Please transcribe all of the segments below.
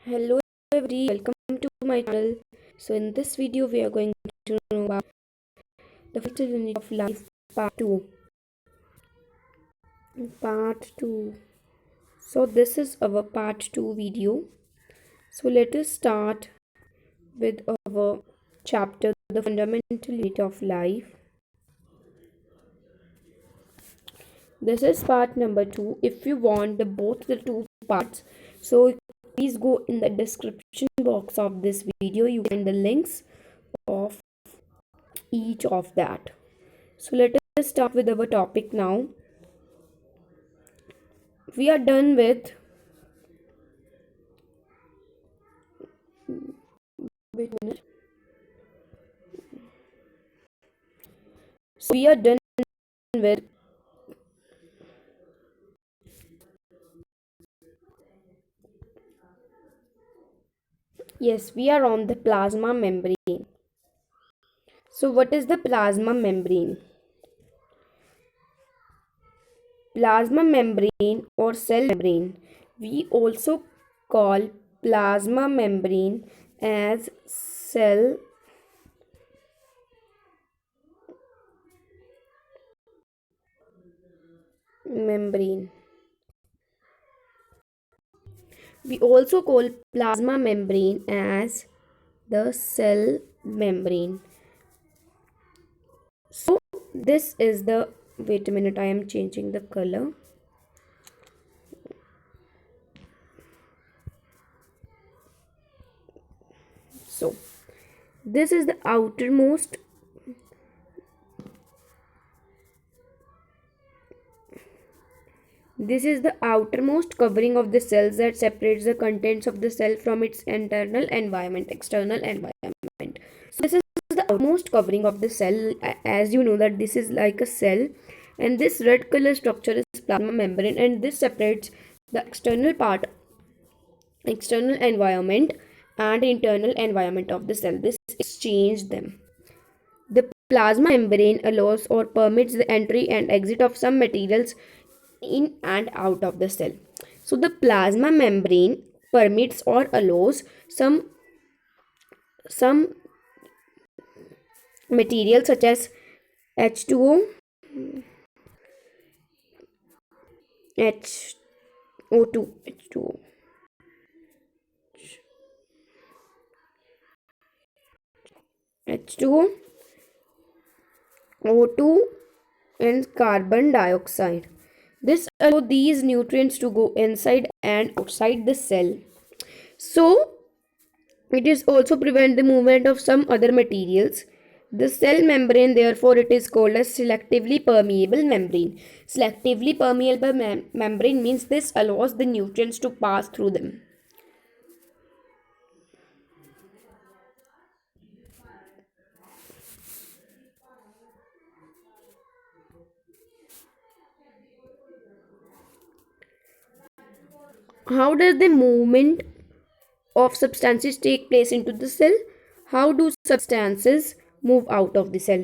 Hello everybody, welcome to my channel. So in this video we are going to know about the first unit of life part 2. Part 2. So this is our part 2 video. So let us start with our chapter the fundamental unit of life. This is part number 2. If you want both the two parts, so please go in the description box of this video. You find the links of each of that. So let us start with our topic now. We are done with wait a minute. So we are done with yes, we are on the plasma membrane. So what is the plasma membrane? Plasma membrane or cell membrane. We also call plasma membrane as cell membrane. We also call plasma membrane as the cell membrane. So this is the wait a minute, I am changing the color. So this is the outermost This is the outermost covering of the cells that separates the contents of the cell from its external environment. So this is the outermost covering of the cell. As you know that this is like a cell, and this red color structure is plasma membrane, and this separates the external environment and internal environment of the cell. This exchange them. The plasma membrane allows or permits the entry and exit of some materials in and out of the cell. So the plasma membrane permits or allows some materials such as H2O, HO2, H2O, H2O, O2 and carbon dioxide. This allows these nutrients to go inside and outside the cell. So it is also prevent the movement of some other materials. The cell membrane, therefore, it is called as selectively permeable membrane. Selectively permeable membrane means this allows the nutrients to pass through them. How does the movement of substances take place into the cell? How do substances move out of the cell?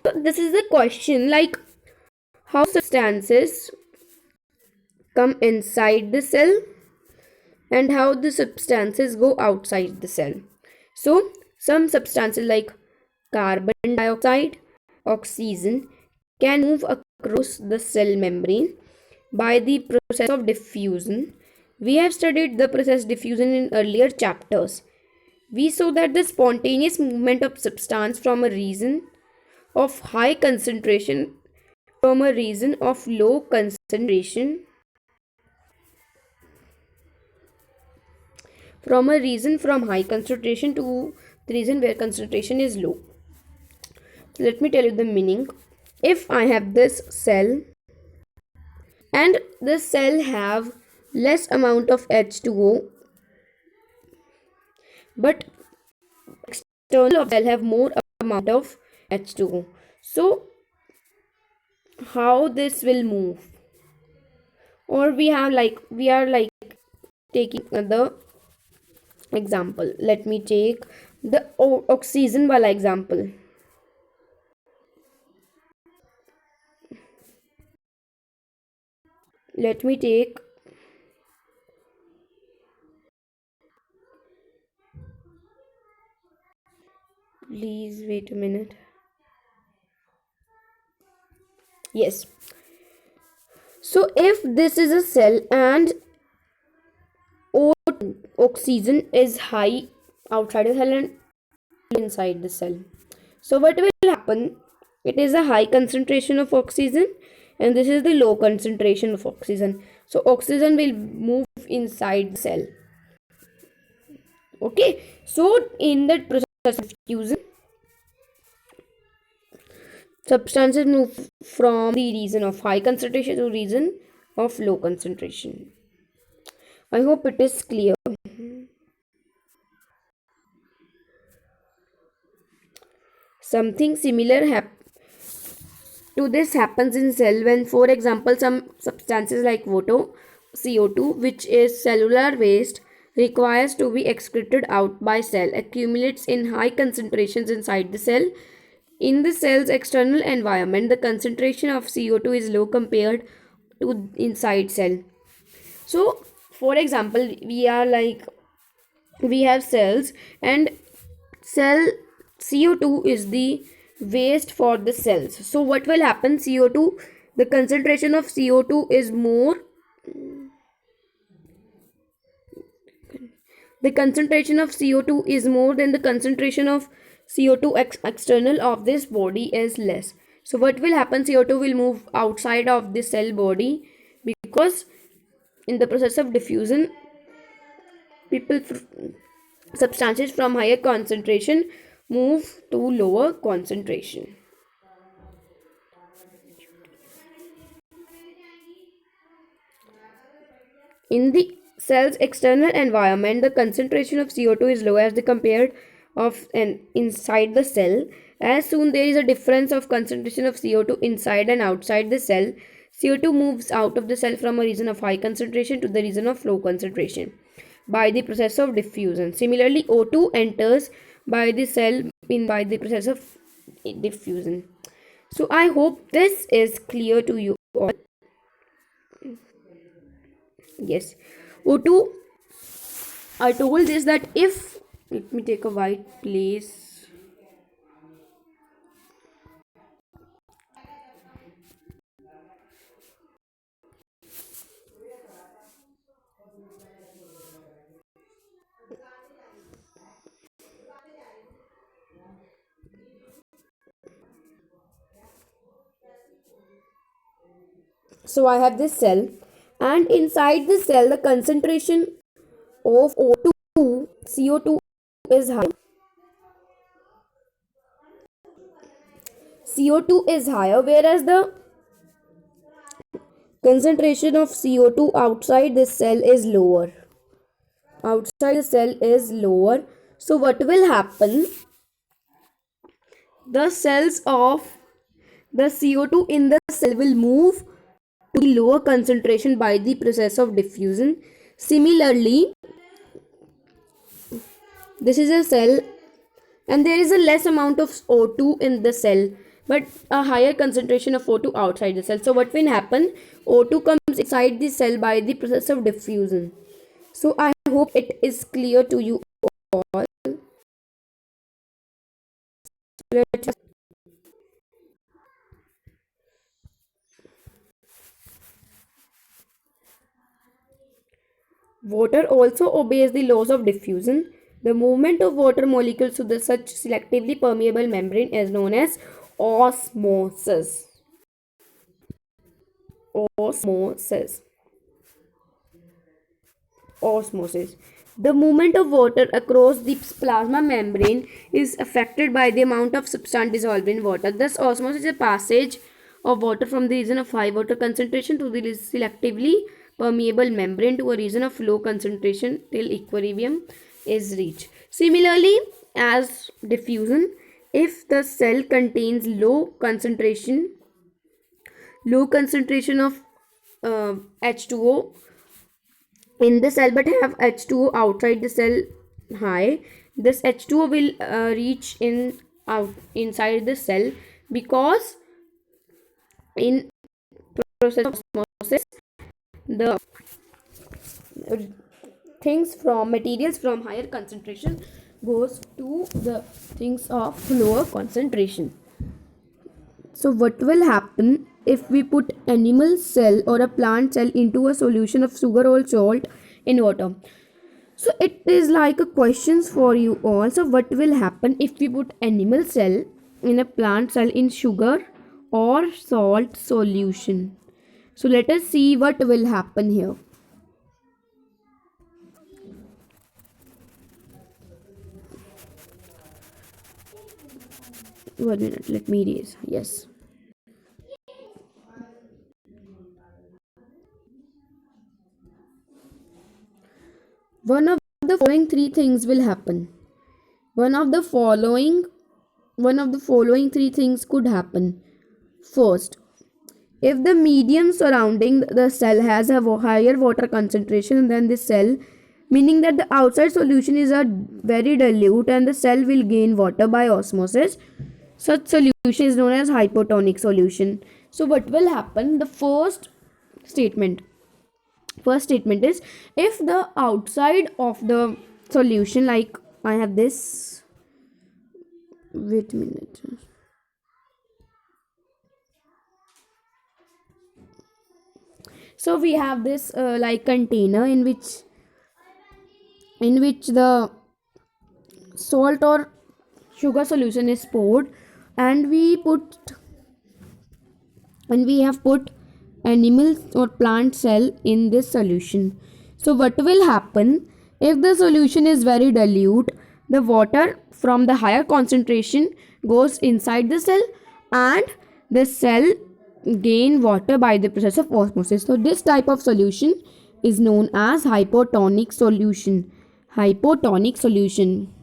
So this is the question, like how substances come inside the cell and how the substances go outside the cell. So some substances like carbon dioxide, oxygen can move across the cell membrane by the process of diffusion. We have studied the process diffusion in earlier chapters. We saw that the spontaneous movement of substance from a region of high concentration from a region of low concentration from a region from high concentration to the region where concentration is low. Let me tell you the meaning. If I have this cell and this cell have less amount of H2O, but external of cell have more amount of H2O. So how this will move? Or we are like taking the example. Let me take the oxygen wala example. Let me take Please wait a minute. Yes. So if this is a cell and oxygen is high outside the cell and inside the cell, so what will happen? It is a high concentration of oxygen and this is the low concentration of oxygen. So oxygen will move inside the cell. Okay. So in that process of diffusion, substances move from the region of high concentration to region of low concentration. I hope it is clear. Something similar to this happens in cell when, for example, some substances like water, CO2, which is cellular waste, requires to be excreted out by cell, accumulates in high concentrations inside the cell. In the cell's external environment, the concentration of CO2 is low compared to inside cell. So, for example, we have cells and cell CO2 is the waste for the cells. So what will happen? CO2, the concentration of CO2 is more. The concentration of CO2 is more than the concentration of CO2 external of this body is less. So what will happen? CO2 will move outside of the cell body because in the process of diffusion, people substances from higher concentration move to lower concentration. In the cell's external environment, the concentration of CO2 is low as the compared of an inside the cell. As soon there is a difference of concentration of CO2 inside and outside the cell, CO2 moves out of the cell from a region of high concentration to the region of low concentration by the process of diffusion. Similarly, O2 enters by the cell by the process of diffusion. So I hope this is clear to you all. Yes. O2, I told this that if, let me take a white place. So I have this cell, and inside the cell, the concentration of O2, CO2 is high. CO2 is higher, whereas the concentration of CO2 outside this cell is lower. Outside the cell is lower. So what will happen? The cells of the CO2 in the cell will move to the lower concentration by the process of diffusion. Similarly, this is a cell and there is a less amount of O2 in the cell but a higher concentration of O2 outside the cell. So what will happen? O2 comes inside the cell by the process of diffusion. So I hope it is clear to you all. Water also obeys the laws of diffusion. The movement of water molecules through the such selectively permeable membrane is known as osmosis. Osmosis. Osmosis. The movement of water across the plasma membrane is affected by the amount of substance dissolved in water. Thus, osmosis is a passage of water from the region of high water concentration to the selectively permeable membrane to a region of low concentration till equilibrium is reached. Similarly, as diffusion, if the cell contains low concentration of H2O in the cell but have H2O outside the cell high, this H2O will reach inside the cell because in process of osmosis the things from materials from higher concentration goes to the things of lower concentration. So what will happen if we put animal cell or a plant cell into a solution of sugar or salt in water? So it is like a questions for you all. So what will happen if we put animal cell in a plant cell in sugar or salt solution? So let us see what will happen here. 1 minute, let me erase. Yes. One of the following three things will happen. One of the following three things could happen. First, if the medium surrounding the cell has a higher water concentration than the cell, meaning that the outside solution is a very dilute and the cell will gain water by osmosis, such solution is known as hypotonic solution. So what will happen? The statement first statement is, if the outside of the solution, like I have this, wait a minute, so we have this like container in which the salt or sugar solution is poured, and we have put animal or plant cell in this solution. So what will happen if the solution is very dilute? The water from the higher concentration goes inside the cell, and the cell gain water by the process of osmosis. So this type of solution is known as hypotonic solution. Hypotonic solution.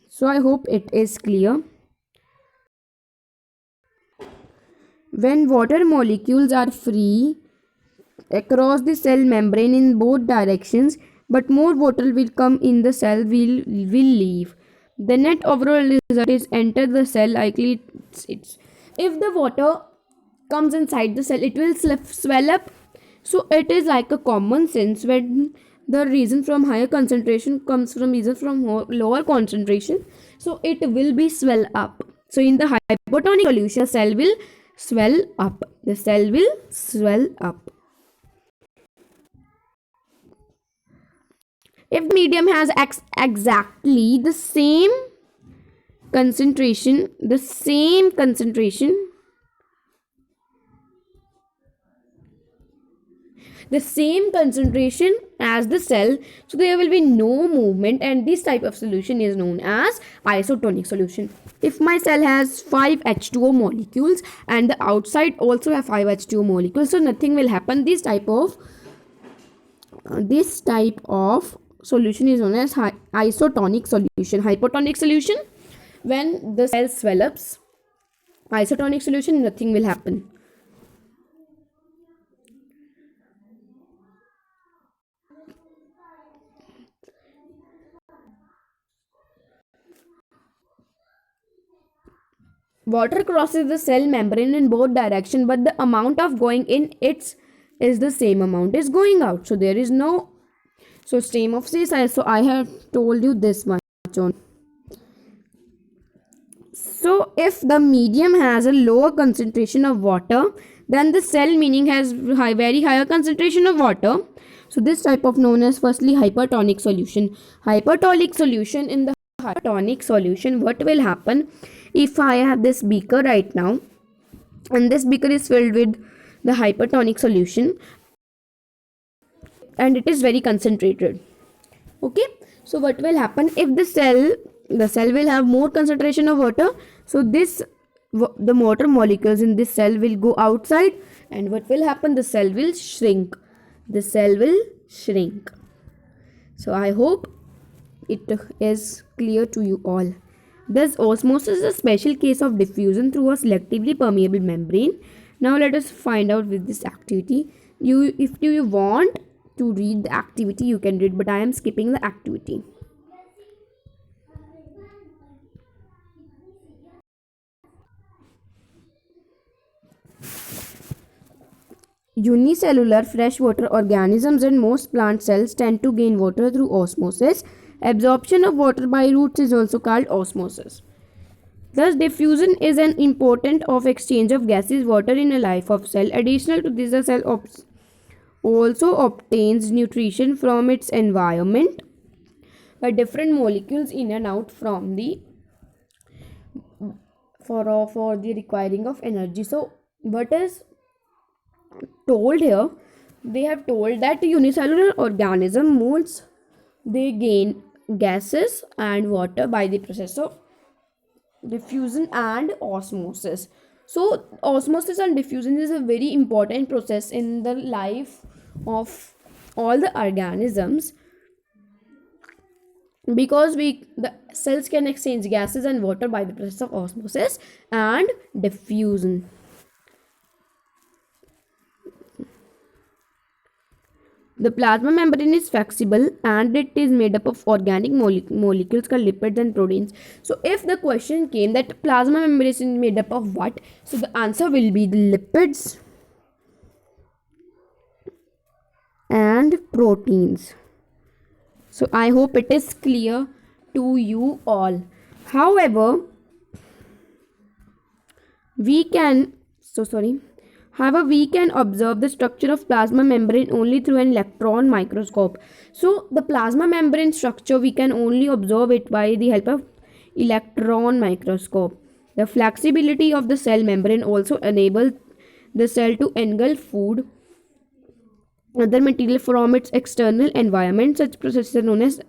So I hope it is clear. When water molecules are free across the cell membrane in both directions, but more water will come in, the cell will leave. The net overall result is enter the cell likely. It's if the water comes inside the cell, it will swell up. So it is like a common sense when the reason from higher concentration comes from reason from lower concentration, so it will be swell up. So in the hypotonic solution, the cell will swell up. If the medium has exactly the same concentration as the cell, so there will be no movement, and this type of solution is known as isotonic solution. If my cell has 5 H2O molecules and the outside also have 5 H2O molecules, so nothing will happen. This type of solution is known as isotonic solution. Hypotonic solution, when the cell swell ups. Isotonic solution, nothing will happen. Water crosses the cell membrane in both directions, but the amount of going in is the same amount is going out. So there is no stream of C. So I have told you this much on. So if the medium has a lower concentration of water, then the cell meaning has very higher concentration of water. So this type of known as firstly hypertonic solution. Hypertonic solution, in the hypertonic solution, what will happen if I have this beaker right now, and this beaker is filled with the hypertonic solution, and it is very concentrated. Okay, so what will happen if the cell will have more concentration of water? So the water molecules in this cell will go outside, and what will happen? The cell will shrink. So I hope it is clear to you all. Thus osmosis is a special case of diffusion through a selectively permeable membrane. Now let us find out with this activity. If you want to read the activity, you can read, but I am skipping the activity. Unicellular freshwater organisms and most plant cells tend to gain water through osmosis. Absorption of water by roots is also called osmosis. Thus, diffusion is an important of exchange of gases, water in a life of cell. Additional to this, the cell also obtains nutrition from its environment by different molecules in and out from the for the requiring of energy. So, what is told here? They have told that unicellular organism modes they gain gases and water by the process of diffusion and osmosis. So osmosis and diffusion is a very important process in the life of all the organisms, because the cells can exchange gases and water by the process of osmosis and diffusion. The plasma membrane is flexible and it is made up of organic molecules called lipids and proteins. So if the question came that plasma membrane is made up of what, so the answer will be the lipids and proteins. So I hope it is clear to you all. However, we can observe the structure of plasma membrane only through an electron microscope. So the plasma membrane structure, we can only observe it by the help of electron microscope. The flexibility of the cell membrane also enables the cell to engulf food, other material from its external environment. Such processes are known as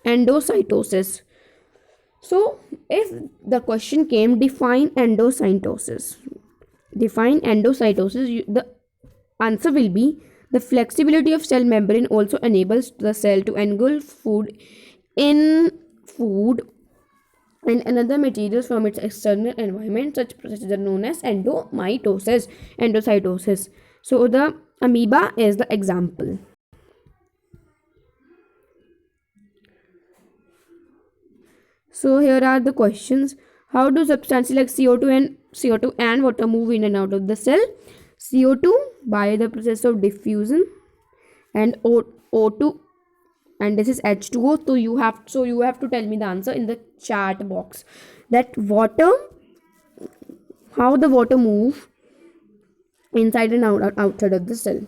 endocytosis. So if the question came, define endocytosis. The answer will be the flexibility of cell membrane also enables the cell to engulf food and another materials from its external environment. Such processes are known as endocytosis. So the amoeba is the example. So here are the questions. How do substances like CO2 and water move in and out of the cell? CO2 by the process of diffusion, and O2, and this is H2O. So you have to tell me the answer in the chat box. That water, how the water move inside and outside of the cell.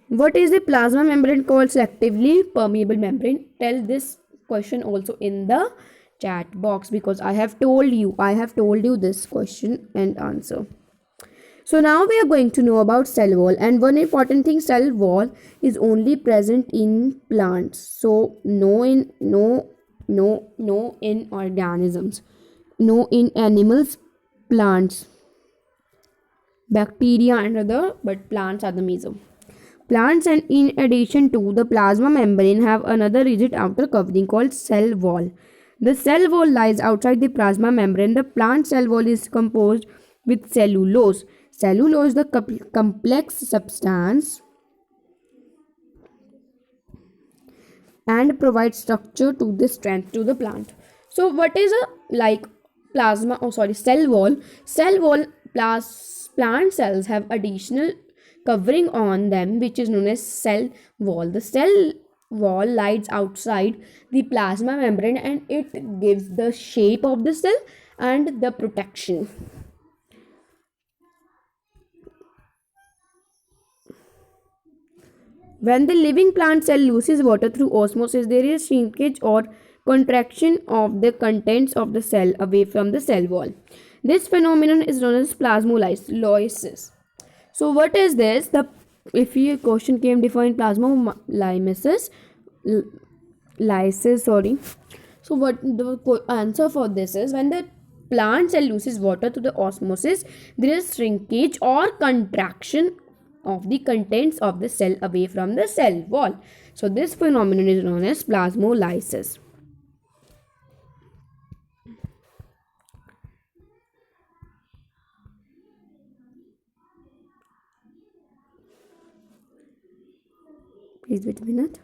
What is the plasma membrane called? Selectively permeable membrane. Tell this question also in the chat box, because I have told you this question and answer. So now we are going to know about cell wall, and one important thing, cell wall is only present in plants. So no in organisms, no in animals, plants, bacteria and other, but plants are the meso. Plants, and in addition to the plasma membrane, have another rigid outer covering called cell wall. The cell wall lies outside the plasma membrane. The plant cell wall is composed with cellulose. Cellulose is the complex substance and provides structure to the strength to the plant. So what is a cell wall? Plant cells have additional covering on them, which is known as cell wall. The cell wall lies outside the plasma membrane and it gives the shape of the cell and the protection. When the living plant cell loses water through osmosis, there is shrinkage or contraction of the contents of the cell away from the cell wall. This phenomenon is known as plasmolysis. So what is this? If your question came, define plasmolysis. So what the answer for this is, when the plant cell loses water through the osmosis, there is shrinkage or contraction of the contents of the cell away from the cell wall. So this phenomenon is known as plasmolysis. Please wait a minute.